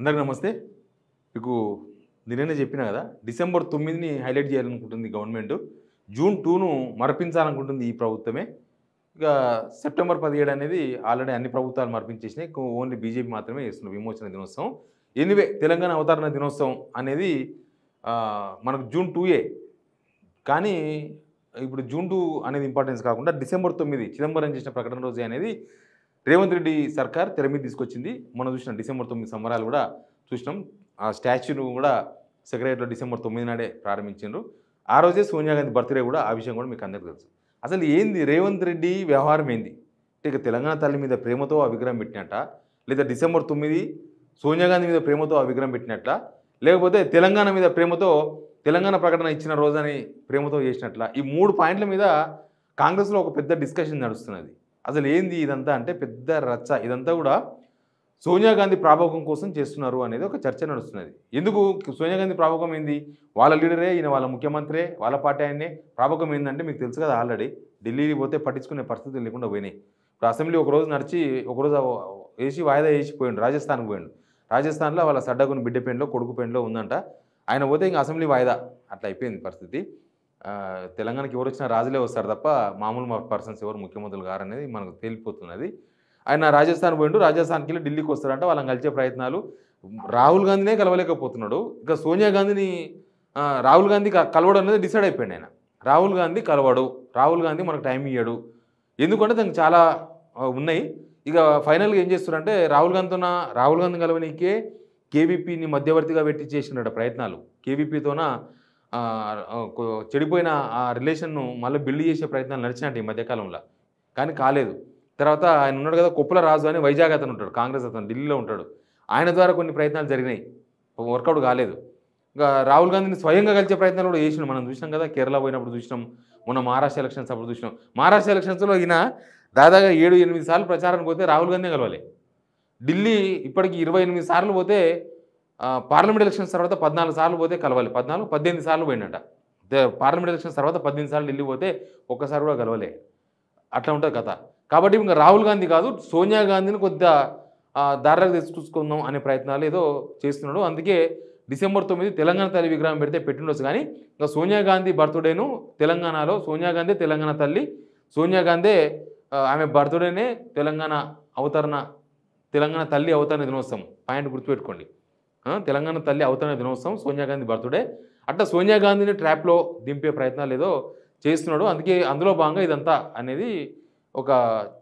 అందరికీ నమస్తే. మీకు నిన్ననే చెప్పినా కదా, డిసెంబర్ 9ని హైలైట్ చేయాలనుకుంటుంది గవర్నమెంట్. జూన్ 2ను మరపించాలనుకుంటుంది ఈ ప్రభుత్వమే. ఇక సెప్టెంబర్ 17 అనేది ఆల్రెడీ అన్ని ప్రభుత్వాలు మరపించేసినాయి. ఓన్లీ బీజేపీ మాత్రమే చేస్తుంది విమోచన దినోత్సవం. ఎనీవే తెలంగాణ అవతరణ దినోత్సవం అనేది మనకు జూన్ 2ఏ. కానీ ఇప్పుడు జూన్ 2 అనేది ఇంపార్టెన్స్ కాకుండా డిసెంబర్ 9 చిదంబరం చేసిన ప్రకటన రోజే అనేది రేవంత్ రెడ్డి సర్కార్ తెర మీద తీసుకొచ్చింది. మనం చూసినాం డిసెంబర్ 9 సంబరాలు కూడా చూసినాం. ఆ స్టాచ్యూను కూడా సెక్రటరీలో డిసెంబర్ 9 నాడే ప్రారంభించారు. ఆ రోజే సోనియా గాంధీ బర్త్డే కూడా. ఆ విషయం కూడా మీకు అందరికీ తెలుసు. అసలు ఏంది రేవంత్ రెడ్డి వ్యవహారం ఏంది అంటే, ఇక తెలంగాణ తల్లి మీద ప్రేమతో ఆ విగ్రహం పెట్టినట్ట, లేదా డిసెంబర్ 9 సోనియా గాంధీ మీద ప్రేమతో ఆ విగ్రహం పెట్టినట్ల, లేకపోతే తెలంగాణ మీద ప్రేమతో తెలంగాణ ప్రకటన ఇచ్చిన రోజని ప్రేమతో చేసినట్ల, ఈ 3 పాయింట్ల మీద కాంగ్రెస్లో ఒక పెద్ద డిస్కషన్ నడుస్తున్నది. అసలు ఏంది ఇదంతా అంటే పెద్ద రచ్చ. ఇదంతా కూడా సోనియా గాంధీ ప్రాభవం కోసం చేస్తున్నారు అనేది ఒక చర్చ నడుస్తున్నది. ఎందుకు సోనియా గాంధీ ప్రాభవం ఏంది? వాళ్ళ లీడరే, ఈయన వాళ్ళ ముఖ్యమంత్రే, వాళ్ళ పార్టీ ఆయన్నే. ప్రాభవం ఏంటంటే మీకు తెలుసు కదా, ఆల్రెడీ ఢిల్లీకి పోతే పట్టించుకునే పరిస్థితులు లేకుండా పోయినాయి. ఇప్పుడు అసెంబ్లీ ఒకరోజు నడిచి ఒకరోజు వేసి వాయిదా వేసి పోయిండు, రాజస్థాన్కి పోయిండు. రాజస్థాన్లో వాళ్ళ సడ్డగుని బిడ్డ పెండ్లో కొడుకు పెండ్లో ఉందంట. ఆయన పోతే ఇంకా అసెంబ్లీ వాయిదా. అట్లా అయిపోయింది పరిస్థితి. తెలంగాణకి ఎవరు వచ్చినా రాజులే వస్తారు తప్ప మామూలు పర్సన్స్ ఎవరు ముఖ్యమంత్రులు గారనేది మనకు తేలిపోతున్నది. ఆయన రాజస్థాన్ పోయిండు, రాజస్థాన్కి వెళ్ళి ఢిల్లీకి వస్తారంట. వాళ్ళని కలిసే ప్రయత్నాలు. రాహుల్ గాంధీనే కలవలేకపోతున్నాడు. ఇక సోనియా గాంధీని రాహుల్ గాంధీ కలవడం అనేది డిసైడ్ అయిపోయింది ఆయన. రాహుల్ గాంధీ కలవడు, రాహుల్ గాంధీ మనకు టైం ఇయ్యడు. ఎందుకంటే దానికి చాలా ఉన్నాయి. ఇక ఫైనల్గా ఏం చేస్తున్నారంటే రాహుల్ గాంధీ కలవనీకే కేవీపీని మధ్యవర్తిగా పెట్టి చేసినట్టు ప్రయత్నాలు. కేవీపీతోన చెడిపోయిన ఆ రిలేషన్ను మళ్ళీ బిల్డ్ చేసే ప్రయత్నాలు నడిచినట్టు ఈ మధ్యకాలంలో. కానీ కాలేదు. తర్వాత ఆయన ఉన్నాడు కదా, కొప్పుల రాజు అని వైజాగ్ అతను ఉంటాడు, కాంగ్రెస్ అతను ఢిల్లీలో ఉంటాడు. ఆయన ద్వారా కొన్ని ప్రయత్నాలు జరిగినాయి, వర్కౌట్ కాలేదు. ఇంకా రాహుల్ గాంధీని స్వయంగా కలిసే ప్రయత్నాలు కూడా చేసినాం. మనం చూసినాం కదా, కేరళ పోయినప్పుడు చూసినాం, మొన్న మహారాష్ట్ర ఎలక్షన్స్ అప్పుడు చూసినాం. మహారాష్ట్ర ఎలక్షన్స్లో ఈయన దాదాపుగా 7-8 సార్లు ప్రచారానికి పోతే రాహుల్ గాంధీ కలవాలి. ఢిల్లీ ఇప్పటికి 28 సార్లు పోతే, పార్లమెంట్ ఎలక్షన్స్ తర్వాత 14 సార్లు పోతే కలవాలి. 18 సార్లు పోయినట్ట. పార్లమెంట్ ఎలక్షన్స్ తర్వాత 18 సార్లు ఢిల్లీ పోతే ఒక్కసారి కూడా కలవలే. అట్లా ఉంటుంది కథ. కాబట్టి ఇంకా రాహుల్ గాంధీ కాదు, సోనియా గాంధీని కొద్దిగా దారిలోకి తీసుకొచ్చుకుందాం అనే ప్రయత్నాలు ఏదో చేస్తున్నాడు. అందుకే డిసెంబర్ 9 తెలంగాణ తల్లి విగ్రహం పెడితే పెట్టిండొచ్చు. కానీ ఇంకా సోనియా గాంధీ బర్త్డేను తెలంగాణలో, సోనియా గాంధీ తెలంగాణ తల్లి, సోనియా గాంధీ ఆమె బర్త్డేనే తెలంగాణ తల్లి అవతరణ దినోత్సవం. పాయింట్ గుర్తుపెట్టుకోండి. తెలంగాణ తల్లి అవతరణ దినోత్సవం, సోనియా గాంధీ బర్త్డే. అట్లా సోనియా గాంధీని ట్రాప్లో దింపే ప్రయత్నాలు ఏదో చేస్తున్నాడు. అందుకే అందులో భాగంగా ఇదంతా అనేది ఒక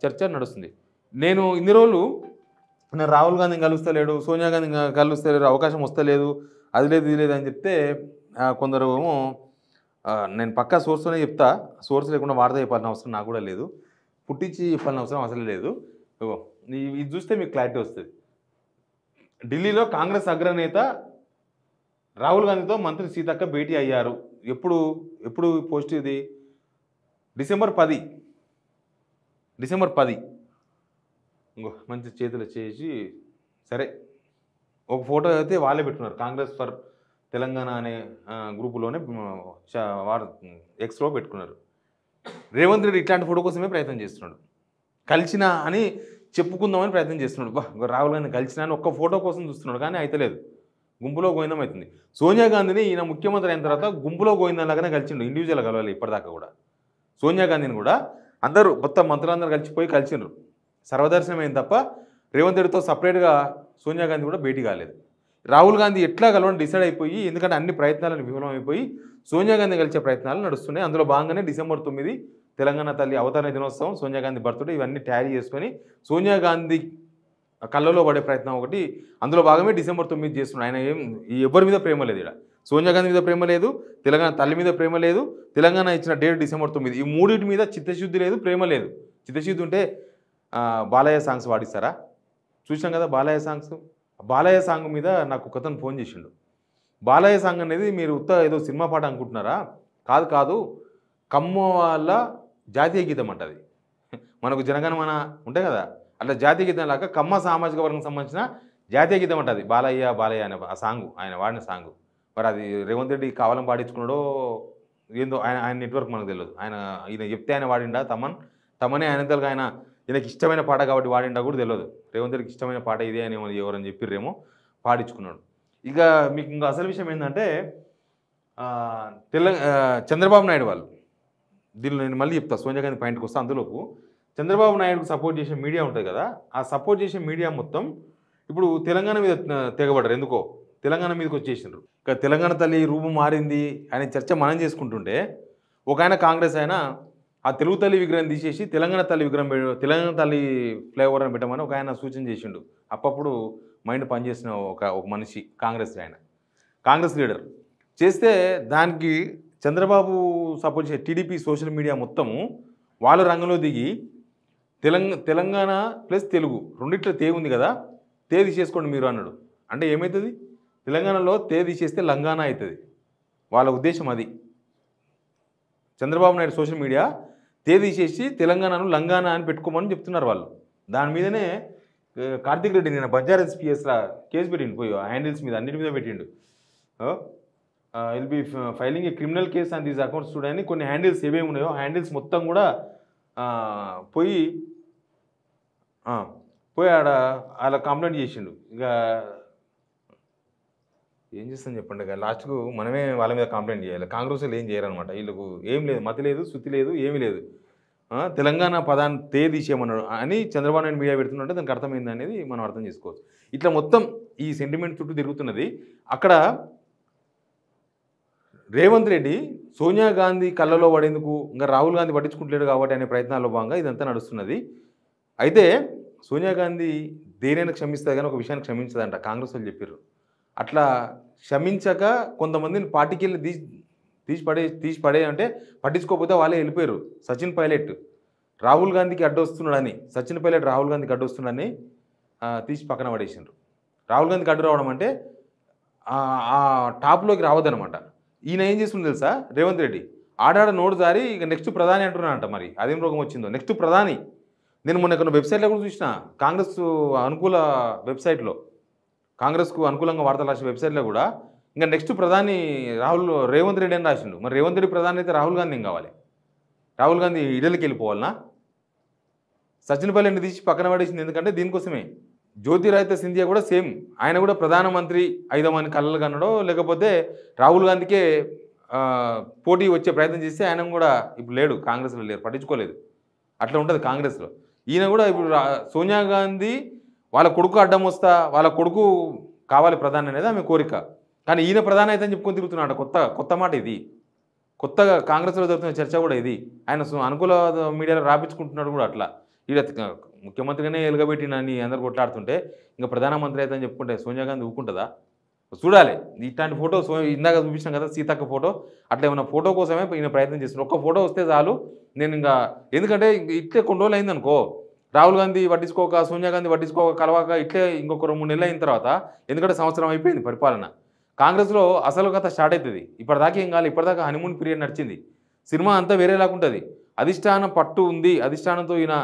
చర్చ నడుస్తుంది. నేను ఇన్ని రోజులు నేను రాహుల్ గాంధీని కలుస్తలేడు, సోనియా గాంధీని కలుస్తలేడు, అవకాశం వస్తలేదు, అది లేదు ఇది లేదు అని చెప్తే కొందరు ఏమో, నేను పక్కా సోర్స్తోనే చెప్తా, సోర్స్ లేకుండా వార్త చెప్పాల్సిన అవసరం నాకు కూడా లేదు, పుట్టించి చెప్పాల్సిన అవసరం అసలు లేదు. ఇది చూస్తే మీకు క్లారిటీ వస్తుంది. ఢిల్లీలో కాంగ్రెస్ అగ్రనేత రాహుల్ గాంధీతో మంత్రి సీతక్క భేటీ అయ్యారు. ఎప్పుడు పోస్ట్ ఇది? డిసెంబర్ 10. ఇంకో మంచి చేతులు చేసి సరే ఒక ఫోటో అయితే వాళ్ళే పెట్టుకున్నారు. కాంగ్రెస్ ఫర్ తెలంగాణ అనే గ్రూపులోనే ఎక్స్లో పెట్టుకున్నారు. రేవంత్ రెడ్డి ఇట్లాంటి ఫోటో కోసమే ప్రయత్నం చేస్తున్నాడు. కలిసిన అని చెప్పుకుందామని ప్రయత్నం చేస్తున్నాడు. రాహుల్ గాంధీ కలిసిన అని ఒక్క ఫోటో కోసం చూస్తున్నాడు, కానీ అయితలేదు. గుంపులో గోవిందం అవుతుంది. సోనియా గాంధీని ఈయన ముఖ్యమంత్రి అయిన తర్వాత గుంపులో గోవిందంలాగానే కలిసిండు. ఇండివిజువల్గా కలవాలి ఇప్పటిదాకా కూడా. సోనియా గాంధీని కూడా అందరూ మొత్తం మంత్రులందరూ కలిసిండ్రు. సర్వదర్శనమైంది తప్ప రేవంత్ రెడ్డితో సపరేట్గా సోనియా గాంధీ కూడా భేటీ కాలేదు. రాహుల్ గాంధీ ఎట్లా కలవని డిసైడ్ అయిపోయి, ఎందుకంటే అన్ని ప్రయత్నాలను విఫలమైపోయి సోనియా గాంధీ కలిసే ప్రయత్నాలు నడుస్తున్నాయి. అందులో భాగంగానే డిసెంబర్ 9 తెలంగాణ తల్లి అవతరణ దినోత్సవం, సోనియా గాంధీ బర్త్డే, ఇవన్నీ ట్యారీ చేసుకొని సోనియా గాంధీ కళ్ళలో పడే ప్రయత్నం ఒకటి. అందులో భాగమే డిసెంబర్ 9 చేస్తున్నాడు. ఆయన ఎవరి మీద ప్రేమ లేదు. ఇక్కడ సోనియా గాంధీ మీద ప్రేమ లేదు, తెలంగాణ తల్లి మీద ప్రేమ లేదు, తెలంగాణ ఇచ్చిన డేట్ డిసెంబర్ 9. ఈ మూడింటి మీద చిత్తశుద్ధి లేదు, ప్రేమ లేదు. చిత్తశుద్ధి ఉంటే బాలయ్య సాంగ్స్ పాడిస్తారా? చూసాం కదా బాలయ్య సాంగ్స్. బాలయ్య సాంగ్ మీద నాకు ఒకతను ఫోన్ చేసిండు. బాలయ్య సాంగ్ అనేది మీరు ఏదో సినిమా పాట అనుకుంటున్నారా? కాదు, కమ్మ వాళ్ళ జాతీయ గీతం అంటది. మనకు జనగణమన ఉంటాయి కదా, అట్లా జాతీయ గీతం లాగా కమ్మ సామాజిక వర్గం సంబంధించిన జాతీయ గీతం అంటది బాలయ్య అనే ఆ సాంగు, ఆయన వాడిన సాంగు. మరి అది రేవంత్ రెడ్డి కావాలని పాడించుకున్నాడో ఏందో, ఆయన నెట్వర్క్ మనకు తెలియదు. ఈయన చెప్తే ఆయన వాడిండా, తమనే ఆయనతలుగా ఈయనకి ఇష్టమైన పాట కాబట్టి వాడిండా కూడా తెలియదు. రేవంత్ రెడ్డికి ఇష్టమైన పాట ఇదే అని ఎవరని చెప్పిర్రేమో. పాడించుకున్నాడు. ఇక మీకు ఇంకా అసలు విషయం ఏంటంటే చంద్రబాబు నాయుడు వాళ్ళు దీనిలో నేను మళ్ళీ చెప్తా, సోనియా గాంధీ పాయింట్కి వస్తా. అందులోపు చంద్రబాబు నాయుడుకు సపోర్ట్ చేసే మీడియా ఉంటుంది కదా, ఆ సపోర్ట్ చేసే మీడియా మొత్తం ఇప్పుడు తెలంగాణ మీద తెగబడరు. ఎందుకో తెలంగాణ మీదకి వచ్చేసిండ్రు. ఇక తెలంగాణ తల్లి రూపం మారింది అనే చర్చ మనం చేసుకుంటుంటే ఒక ఆయన కాంగ్రెస్ ఆయన ఆ తెలుగు తల్లి విగ్రహం తీసేసి తెలంగాణ తల్లి విగ్రహం తెలంగాణ తల్లి ఫ్లేవర్ అని పెట్టమని ఒక ఆయన సూచన చేసిండు. అప్పుడు మైండ్ పనిచేసిన ఒక మనిషి కాంగ్రెస్ లీడర్ చేస్తే దానికి చంద్రబాబు సపోర్ట్ చేసే టీడీపీ సోషల్ మీడియా మొత్తము వాళ్ళ రంగంలో దిగి తెలంగాణ ప్లస్ తెలుగు రెండిట్లో తే ఉంది కదా, తే తీసేసుకోండి మీరు అన్నాడు. అంటే ఏమవుతుంది, తెలంగాణలో తే తీసేస్తే లంగాణ అవుతుంది. వాళ్ళ ఉద్దేశం అది. చంద్రబాబు నాయుడు సోషల్ మీడియా తే తీసేసి తెలంగాణను లంగాణ అని పెట్టుకోమని చెప్తున్నారు వాళ్ళు. దాని మీదనే కార్తిక్ రెడ్డి నేను బంజారాస్ పిఎస్లా కేసు పెట్టిండు, పోయి హ్యాండిల్స్ మీద అన్నిటి మీద పెట్టిండు. Will be filing A criminal case on these accounts చూడని కొన్ని హ్యాండిల్స్ ఏమేమి ఉన్నాయో హ్యాండిల్స్ మొత్తం కూడా పోయి ఆడ అలా కంప్లైంట్ చేసిండు. ఇక ఏం చేస్తాను చెప్పండి, ఇక లాస్ట్కు మనమే వాళ్ళ మీద కంప్లైంట్ చేయాలి. కాంగ్రెస్ వాళ్ళు ఏం చేయరనమాట. వీళ్ళకు ఏం లేదు, మతి లేదు, శుద్ధి లేదు, ఏమీ లేదు. తెలంగాణ పదాన్ని తే తీసేయమన్నాడు అని చంద్రబాబు నాయుడు మీడియా పెడుతున్నట్టే దానికి అర్థమైంది అనేది మనం అర్థం చేసుకోవచ్చు. ఇట్లా మొత్తం ఈ సెంటిమెంట్ చుట్టూ తిరుగుతున్నది. అక్కడ రేవంత్ రెడ్డి సోనియా గాంధీ కళ్ళలో పడేందుకు ఇంకా రాహుల్ గాంధీ పట్టించుకుంటలేడు కాబట్టి అనే ప్రయత్నాల్లో భాగంగా ఇదంతా నడుస్తున్నది. అయితే సోనియా గాంధీ దేనైనా క్షమిస్తుంది కానీ ఒక విషయాన్ని క్షమించదంట కాంగ్రెస్ వాళ్ళు చెప్పారు. అట్లా క్షమించక కొంతమందిని పార్టీకి వెళ్ళి తీసి పడే అంటే పట్టించుకోకపోతే వాళ్ళే వెళ్ళిపోయారు. సచిన్ పైలట్ రాహుల్ గాంధీకి అడ్డొస్తున్నాడని, సచిన్ పైలట్ రాహుల్ గాంధీకి అడ్డొస్తున్నాడని తీసి పక్కన పడేసిండ్రు. రాహుల్ గాంధీకి అడ్డు రావడం అంటే ఆ టాప్లోకి రావద్దనమాట. ఈయన ఏం చేస్తుంది తెలుసా, రేవంత్ రెడ్డి ఆడాడ నోటు జారి ఇక నెక్స్ట్ ప్రధాని అంటున్నానంట. మరి అదేం రోగం వచ్చిందో, నెక్స్ట్ ప్రధాని. నేను మొన్న కొన్ని వెబ్సైట్లో కూడా చూసిన, కాంగ్రెస్ అనుకూల వెబ్సైట్లో, కాంగ్రెస్కు అనుకూలంగా వార్తలు రాసే వెబ్సైట్లో కూడా ఇంకా నెక్స్ట్ ప్రధాని రేవంత్ రెడ్డి అని రాసిండు. మరి రేవంత్ రెడ్డి ప్రధాని అయితే రాహుల్ గాంధీ ఏం కావాలి? రాహుల్ గాంధీ ఇడలికి వెళ్ళిపోవాలనా? సచిన్ పైలట్ని తీసి పక్కన పడేసింది ఎందుకంటే దీనికోసమే. జ్యోతిరాదిత్య సింధియా కూడా సేమ్, ఆయన కూడా ప్రధానమంత్రి అయిదామని కలలు కన్నాడో లేకపోతే రాహుల్ గాంధీకే పోటీ వచ్చే ప్రయత్నం చేస్తే ఆయన కూడా ఇప్పుడు లేడు, కాంగ్రెస్లో లేరు, పట్టించుకోలేదు. అట్లా ఉంటుంది కాంగ్రెస్లో. ఈయన కూడా ఇప్పుడు సోనియా గాంధీ వాళ్ళ కొడుకు అడ్డం వస్తా, వాళ్ళ కొడుకు కావాలి ప్రధాని అనేది ఆమె కోరిక. కానీ ఈయన ప్రధాని అయితే అని చెప్పుకొని తిరుగుతున్నాడు. కొత్త మాట ఇది, కొత్తగా కాంగ్రెస్లో జరుగుతున్న చర్చ కూడా ఇది. ఆయన అనుకూల మీడియాలో రాపించుకుంటున్నాడు కూడా. అట్లా ఈడ ముఖ్యమంత్రిగానే ఎలుగబెట్టినని అందరు కొట్లాడుతుంటే ఇంకా ప్రధానమంత్రి అయితే అని చెప్పుకుంటే సోనియా గాంధీ ఊరుకుంటుందా? చూడాలి. ఇట్లాంటి ఫోటో ఇందాక చూపించాం కదా సీతక్క ఫోటో, అట్లా ఏమన్నా ఫోటో కోసమే ఈయన ప్రయత్నం చేస్తున్నారు. ఒక్క ఫోటో వస్తే చాలు నేను ఇంకా, ఎందుకంటే ఇట్లే కొన్ని రోజులు అయిందనుకో, రాహుల్ గాంధీ పట్టించుకోక, సోనియా గాంధీ పట్టించుకోక, కలవాక ఇట్లే ఇంకొక 2-3 నెలలు అయిన తర్వాత, ఎందుకంటే సంవత్సరం అయిపోయింది పరిపాలన, కాంగ్రెస్లో అసలు కథ స్టార్ట్ అవుతుంది. ఇప్పటిదాకా ఏం కాదు, ఇప్పటిదాకా హనీమూన్ పీరియడ్ నడిచింది. సినిమా అంతా వేరేలాగుంటుంది. అధిష్టానం పట్టు ఉంది, అధిష్టానంతో ఈయన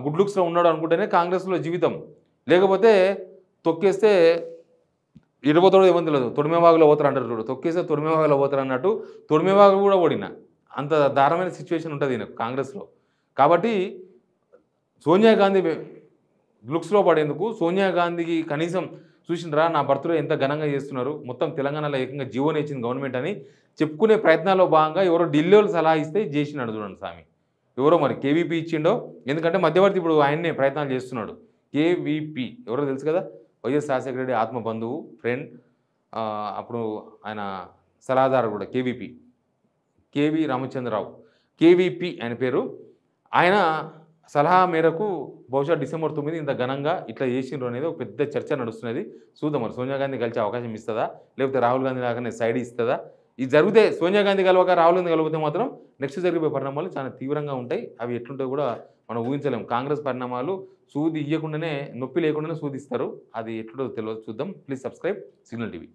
గుడ్ లుక్స్లో ఉన్నాడు అనుకుంటేనే కాంగ్రెస్లో జీవితం. లేకపోతే తొక్కేస్తే ఇరవతోడు ఏమని తెలియదు, తొడిమేవాగులో పోతారు అంటారు చూడు, తొక్కేస్తే తొడిమేవాగులో పోతారు అన్నట్టు తొడిమేవాగు కూడా ఓడిన అంత దారుణమైన సిచ్యువేషన్ ఉంటుంది ఈయన కాంగ్రెస్లో. కాబట్టి సోనియా గాంధీ లుక్స్లో పడేందుకు, సోనియా గాంధీకి కనీసం చూసినరా నా బర్త్డే ఎంత ఘనంగా చేస్తున్నారు, మొత్తం తెలంగాణలో ఏకంగా జీవోని ఇచ్చింది గవర్నమెంట్ అని చెప్పుకునే ప్రయత్నాల్లో భాగంగా ఎవరో ఢిల్లీలో సలహా ఇస్తే చేసినాడు చూడండి స్వామి. ఎవరో మరి కేవీపీ ఇచ్చిండో, ఎందుకంటే మధ్యవర్తి ఇప్పుడు ఆయన్నే ప్రయత్నాలు చేస్తున్నాడు. కేవీపీ ఎవరో తెలుసు కదా, వైఎస్ రాజశేఖర రెడ్డి ఆత్మ బంధువు, ఫ్రెండ్, అప్పుడు ఆయన సలహాదారు కూడా కేవీ రామచంద్రరావు, కేవీపీ ఆయన పేరు. ఆయన సలహా మేరకు బహుశా డిసెంబర్ 9 ఇంత ఘనంగా ఇట్లా చేసిండ్రు అనేది ఒక పెద్ద చర్చ నడుస్తున్నది. చూద్దాం మరి సోనియా గాంధీ కలిసే అవకాశం ఇస్తుందా, లేకపోతే రాహుల్ గాంధీ లాగానే సైడ్ ఇస్తుందా. ఇది జరిగితే సోనియా గాంధీ కలవక రాహుల్ గాంధీ కలిగితే మాత్రం నెక్స్ట్ జరిగే పరిణామాలు చాలా తీవ్రంగా ఉంటాయి. అవి ఎట్లుంటాయో కూడా మనం ఊహించలేము. కాంగ్రెస్ పరిణామాలు సూది ఇవ్వకుండానే, నొప్పి లేకుండానే సూదిస్తారు. అది ఎట్లుంటుందో తెలియదు, చూద్దాం. Please subscribe signal TV.